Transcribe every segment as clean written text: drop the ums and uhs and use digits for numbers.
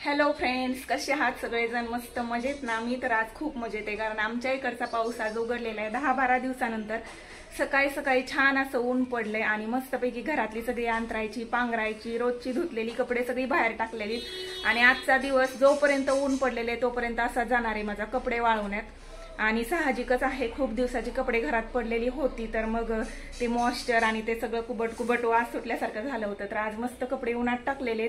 Hello friends, कसे आहात सगळेजण? मस्त मजेत ना? मी तर आज खूप मजेत आहे, कारण आमच्या इकडचा पाऊस आज उघडलेला आहे 10-12 दिवसानंतर. सकाळी सकाळी छान असं ऊन पडलंय आणि मस्तपैकी घरातली सगळी अंतरायची, पांघरायची, रोजची धुतलेली कपडे सगळी बाहेर टाकलेली. आणि आजचा दिवस जोपर्यंत ऊन पडलेले तोपर्यंत असा जाणार आहे माझा कपडे वाळवण्यात. आणि साहजिकच आहे, खूप दिवसाची कपडे घरात पडलेली होती, तर मग ते मॉइश्चर आणि ते सगळं कुबट कुबट वास सुटल्यासारखं झालं होतं. तर आज मस्त कपडे उन्हात टाकलेले,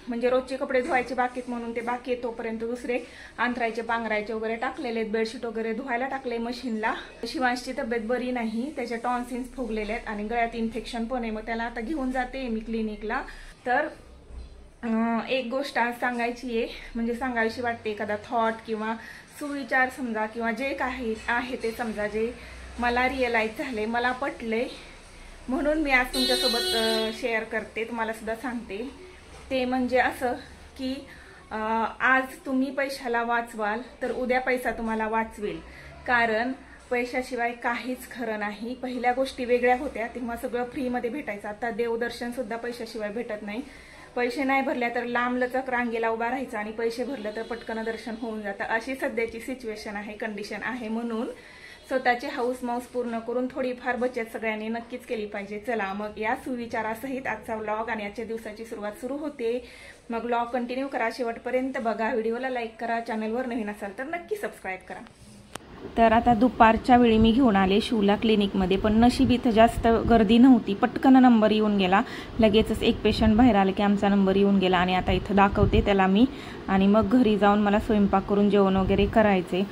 म्हणजे रोजचे कपडे धुवायचे बाकीत म्हणून ते बाकी आहे, तोपर्यंत दुसरे अंतरायचे, पांघरायचे वगैरे टाकलेले आहेत. बेडशीट वगैरे धुवायला टाकले मशीनला. शिवांशची तब्येत बरी नाही, त्याचे टॉन्सिल्स फुगलेले आहेत आणि गळ्यात इन्फेक्शन पण आहे, मग त्याला आता घेऊन जाते मी क्लिनिकला. तर एक गोष्ट आज सांगायची आहे, म्हणजे सांगायची वाटते, एखादा थॉट किंवा सुविचार समजा, किंवा जे काही आहे ते समजा, जे मला रिअलाइज झाले, मला पटले, म्हणून मी आज तुमच्यासोबत शेअर करते, तुम्हाला सुद्धा सांगते. ते म्हणजे असं की आज तुम्ही पैशाला वाचवाल तर उद्या पैसा तुम्हाला वाचवेल. कारण पैशाशिवाय काहीच खरं नाही. पहिल्या गोष्टी वेगळ्या होत्या, तेव्हा सगळं फ्रीमध्ये भेटायचं. आता देवदर्शन सुद्धा पैशाशिवाय भेटत नाही. पैसे नाही भरल्या तर लांबलचक रांगेला उभा राहायचं आणि पैसे भरलं तर पटकन दर्शन होऊन जातं. अशी सध्याची सिच्युएशन आहे, कंडिशन आहे. म्हणून स्वतःची हाऊस माऊस पूर्ण करून थोडीफार बचत सगळ्यांनी नक्कीच केली पाहिजे. चला मग या सुविचारासहित आजचा व्लॉग आणि आजच्या दिवसाची सुरुवात सुरू होते. मग व्लॉग कंटिन्यू करा, शेवटपर्यंत बघा. व्हिडिओला लाईक करा, चॅनलवर नवीन असाल तर नक्की सबस्क्राईब करा. तर आता दुपारच्या वेळी मी घेऊन आले शिवला क्लिनिकमध्ये, पण नशीब इथं जास्त गर्दी नव्हती. पटकन नंबर येऊन गेला, लगेचच एक पेशंट बाहेर आले की आमचा नंबर येऊन गेला. आणि आता इथं दाखवते त्याला मी, आणि मग घरी जाऊन मला स्वयंपाक करून जेवण वगैरे करायचे.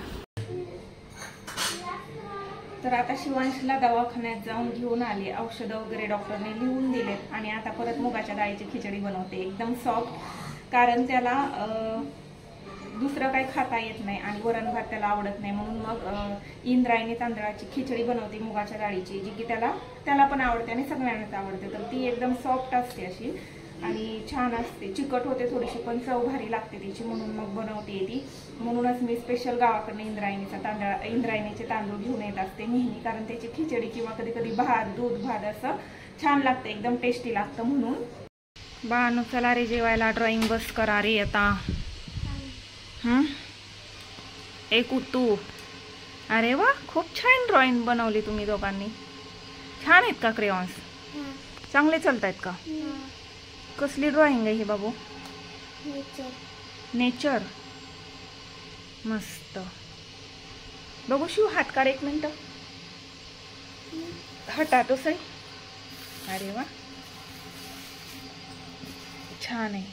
तर आता शिवांशला दवाखान्यात जाऊन घेऊन आले, औषधं वगैरे डॉक्टरने लिहून दिलेत. आणि आता परत मुगाच्या डाळीची खिचडी बनवते, एकदम सॉफ्ट, कारण त्याला दुसरं काही खाता येत नाही आणि वरण भात त्याला आवडत नाही. म्हणून मग इंद्रायणी तांदळाची खिचडी बनवते मुगाच्या डाळीची, जी की त्याला पण आवडते आणि सगळ्यांनाच आवडते. तर ती एकदम सॉफ्ट असते अशी आणि छान असते. चिकट होते थोडीशी, पण चव भारी लागते तिची, म्हणून मग बनवते ती. म्हणूनच मी स्पेशल गावाकडनं इंद्रायणीचे तांदूळ घेऊन येत असते नेहमी, कारण त्याची खिचडी किंवा कधी कधी भात, दूध भात असं छान लागतं, एकदम टेस्टी लागतं. म्हणून बाळांनो चला रे जेवायला, ड्रॉइंग बस करा रे आता. एक उतू, अरे वा, खूप छान ड्रॉइंग बनवली तुम्ही दोघांनी. छान आहेत का क्रेयॉन्स? चांगले चालत आहेत का? कसली ड्रॉइंग आहे हे बाबू? नेचर. मस्त. बघू शिव, हात काढ एक मिनिट, हटा तो सही. अरे वा, छान आहे.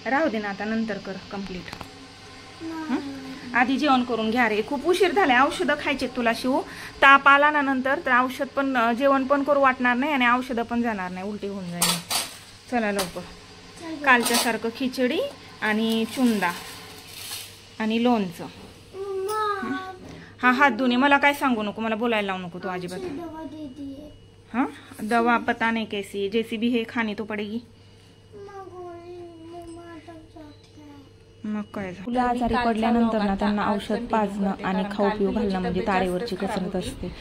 राहू दे ना, आता नंतर कर कंप्लीट. आधी जेवण करून घ्या रे, खूप उशीर झालाय. औषधं खायचे तुला शिव, ताप आला ना नंतर तर औषध पण, जेवण पण करू वाटणार नाही आणि औषधं पण जाणार नाही, उलटी होऊन जाईल. चला लवकर. कालच्या सारखं खिचडी आणि चुंदा आणि लोणचं. हा हात धुणे, मला काय सांगू नको, मला बोलायला लावू नको तू अजिबात. हाँ दवा पता नहीं कैसी, जैसी भी है खानी तो पड़ेगी. मग काय झालं, आजारी पडल्यानंतर ना त्यांना औषध पाजणं आणि खाऊ पिऊ घालणं म्हणजे ताळेवरची कसरत असते.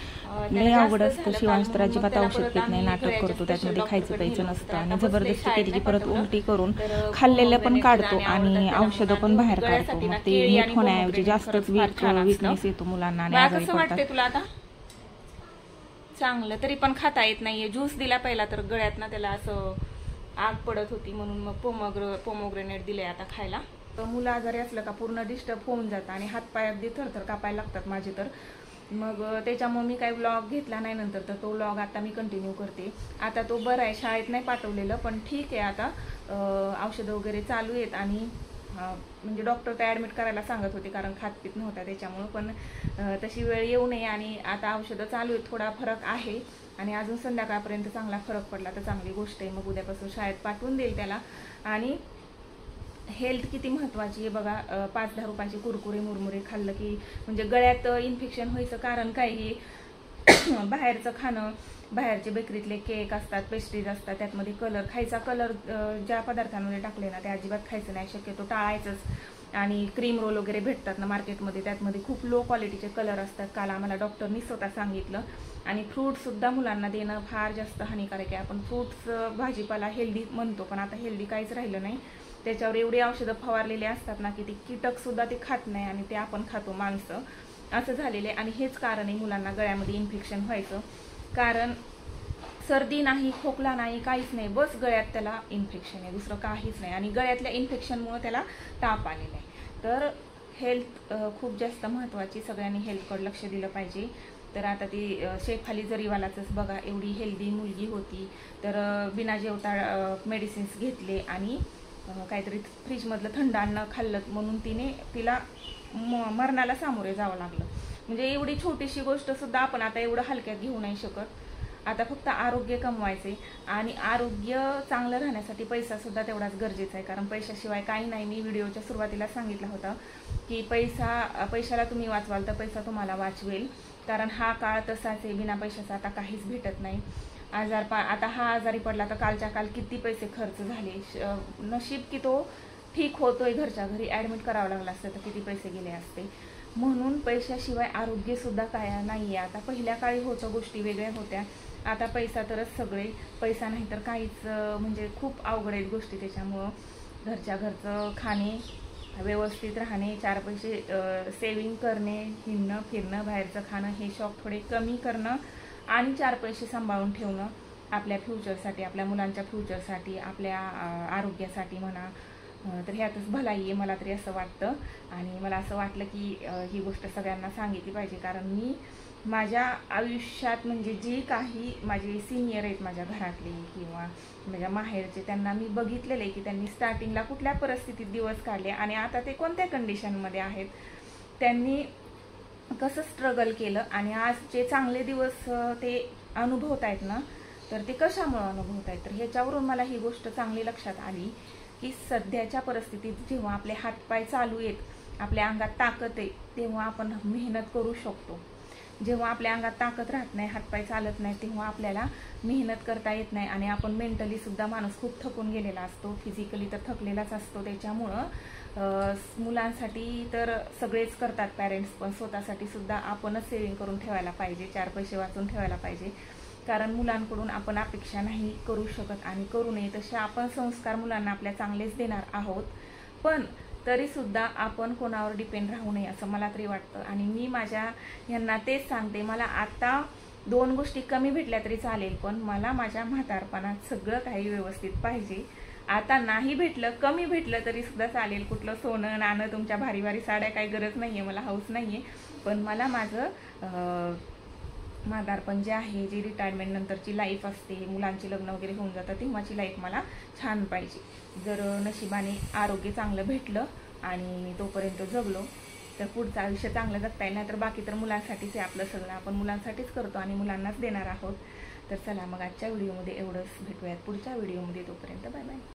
लय अवघड असतं. शिवांश तर अजिबात औषध पित नाही, नाटक करतो, त्याच्यामध्ये खायचं प्यायचं नसतं आणि जबरदस्ती केली की परत उलटी करून खाल्लेलं पण काढतो आणि औषधं पण बाहेर काढतो. मग ते नीट होण्याऐवजी जास्तच वीकनेस येतो मुलांना आणि आजारी पडतात. तुला आता चांगलं तरी पण खाता येत नाहीये. ज्यूस दिला पहिला तर गळ्यात ना त्याला असं आग पडत होती, म्हणून मग पोमोग्रेनेट दिले आता खायला. मुलं आजारी असलं का पूर्ण डिस्टर्ब होऊन जातं आणि हातपाय अगदी थरथर कापायला लागतात माझे तर. मग त्याच्यामुळे मी काही व्लॉग घेतला नाही नंतर, तर तो व्लॉग आता मी कंटिन्यू करते. आता तो बरा आहे, शाळेत नाही पाठवलेलं, पण ठीक आहे. आता औषधं वगैरे चालू आहेत आणि म्हणजे डॉक्टर तर ॲडमिट करायला सांगत होते, कारण खातपीत नव्हता त्याच्यामुळं, पण तशी वेळ येऊ नये. आणि आता औषधं चालू आहेत, थोडा फरक आहे आणि अजून संध्याकाळपर्यंत चांगला फरक पडला तर चांगली गोष्ट आहे. मग उद्यापासून शाळेत पाठवून देईल त्याला. आणि हेल्थ किती महत्त्वाची आहे बघा. 5-10 रुपयाचे कुरकुरे मुरमुरे खाल्लं की म्हणजे गळ्यात इन्फेक्शन व्हायचं कारण काय, हे बाहेरचं खाणं, बाहेरचे बेकरीतले केक असतात, पेस्ट्रीज असतात, त्यातमध्ये कलर, खायचा कलर ज्या पदार्थांमध्ये टाकले ना ते अजिबात खायचं नाही, शक्यतो टाळायचंच. आणि क्रीम रोल वगैरे भेटतात ना मार्केटमध्ये, त्यातमध्ये खूप लो क्वालिटीचे कलर असतात, काल आम्हाला डॉक्टरनी स्वतः सांगितलं. आणि फ्रूटसुद्धा मुलांना देणं फार जास्त हानिकारक आहे. आपण फ्रूट्स भाजीपाला हेल्दी म्हणतो, पण आता हेल्दी काहीच राहिलं नाही. त्याच्यावर एवढी औषधं फवारलेली असतात ना की ते कीटकसुद्धा ते खात नाही आणि ते आपण खातो माणसं, असं झालेलं आहे. आणि हेच कारण आहे मुलांना गळ्यामध्ये इन्फेक्शन व्हायचं. कारण सर्दी नाही, खोकला नाही, काहीच नाही, बस गळ्यात त्याला इन्फेक्शन आहे, दुसरं काहीच नाही. आणि गळ्यातल्या इन्फेक्शनमुळे त्याला ताप आलेला आहे. तर हेल्थ खूप जास्त महत्त्वाची, सगळ्यांनी हेल्थकडे लक्ष दिलं पाहिजे. तर आता ती शेख अली जरीवालाचंच बघा, एवढी हेल्दी मुलगी होती, तर बिना जेवता मेडिसिन्स घेतले आणि काहीतरी फ्रीजमधलं थंड अन्न खाल्लं म्हणून तिला मरणाला सामोरे जावं लागलं. म्हणजे एवढी छोटीशी गोष्टसुद्धा आपण आता एवढं हलक्यात घेऊ नाही शकत. आता फक्त आरोग्य कमवायचे, आणि आरोग्य चांगलं राहण्यासाठी पैसासुद्धा तेवढाच गरजेचा आहे. कारण पैशाशिवाय काही नाही. मी व्हिडिओच्या सुरुवातीला सांगितलं होतं की पैशाला तुम्ही वाचवाल तर पैसा तुम्हाला वाचवेल. कारण हा काळ तसाच आहे, बिना पैशाचा आता काहीच भेटत नाही. आता हा आजारी पडला तर कालच्या काल किती पैसे खर्च झाले, नशीब की तो ठीक होतोय, घरच्या घरी ॲडमिट करावं लागलं असतं तर किती पैसे गेले असते. म्हणून पैशाशिवाय आरोग्यसुद्धा काय नाही आहे. आता पहिल्या काळी होतं, गोष्टी वेगळ्या होत्या. आता पैसा तरच सगळे, पैसा नाही तर काहीच, म्हणजे खूप अवघड आहेत गोष्टी. त्याच्यामुळं घरच्या घरचं खाणे, व्यवस्थित राहणे, 4 पैसे सेविंग करणे, हिंडणं फिरणं, बाहेरचं खाणं, हे शौक थोडे कमी करणं आणि 4 पैसे सांभाळून ठेवणं आपल्या फ्युचरसाठी, आपल्या मुलांच्या फ्युचरसाठी, आपल्या आरोग्यासाठी म्हणा. तर ह्यातच भलाई आहे, मला तरी असं वाटतं. आणि मला असं वाटलं की ही गोष्ट सगळ्यांना सांगितली पाहिजे. कारण मी माझ्या आयुष्यात, म्हणजे जी काही माझे सिनियर आहेत माझ्या घरातले किंवा माझ्या माहेरचे, त्यांना मी बघितलेलं आहे की त्यांनी स्टार्टिंगला कुठल्या परिस्थितीत दिवस काढले आणि आता ते कोणत्या कंडिशनमध्ये आहेत, त्यांनी कसं स्ट्रगल केलं, आणि आज जे चांगले दिवस ते अनुभवत आहेत ना, तर ते कशामुळे अनुभवत आहेत. तर ह्याच्यावरून मला ही गोष्ट चांगली लक्षात आली की सध्याच्या परिस्थितीत जेव्हा आपले हातपाय चालू आहेत, आपल्या अंगात ताकद आहे, तेव्हा आपण मेहनत करू शकतो. जेव्हा आपल्या अंगात ताकद राहत नाही, हातपाय चालत नाही, तेव्हा आपल्याला मेहनत करता येत नाही. आणि आपण मेंटली सुद्धा माणूस खूप थकून गेलेला असतो, फिजिकली तर थकलेलाच असतो. त्याच्यामुळं मुलांसाठी तर सगळेच करतात पॅरेंट्स, पण स्वतःसाठी सुद्धा आपणच सेविंग करून ठेवायला पाहिजे, 4 पैसे वाचून ठेवायला पाहिजे. कारण मुलांकडून आपण अपेक्षा नाही करू शकत आणि करू नये. तसे आपण संस्कार मुलांना आपल्या चांगलेच देणार आहोत, पण तरीसुद्धा आपण कोणावर डिपेंड राहू नये असं मला तरी वाटतं. आणि मी माझ्या ह्यांना तेच सांगते, मला आता 2 गोष्टी कमी भेटल्या तरी चालेल, पण मला माझ्या म्हातारपणात सगळं काही व्यवस्थित पाहिजे. आता नाही भेटलं, कमी भेटलं तरी सुद्धा चालेल, कुठलं सोनं नाणं, तुमच्या भारी भारी साड्या काही गरज नाही आहे, मला हौस नाही आहे. पण मला माझं म्हातारपण जे आहे, जी रिटायरमेंट नंतरची लाईफ असते, मुलांची लग्न वगैरे होऊन जातं, तेव्हाची लाईफ मला छान पाहिजे. जर नशिबाने आरोग्य चांगलं भेटलं आणि मी तोपर्यंत जगलो तर पुढचं आयुष्य चांगलं जगता येईल. नाही तर बाकी तर मुलांसाठीच आहे आपलं सगळं, आपण मुलांसाठीच करतो आणि मुलांनाच देणार आहोत. तर चला मग आजच्या व्हिडिओमध्ये एवढंच, भेटूयात पुढच्या व्हिडिओमध्ये, तोपर्यंत बाय बाय.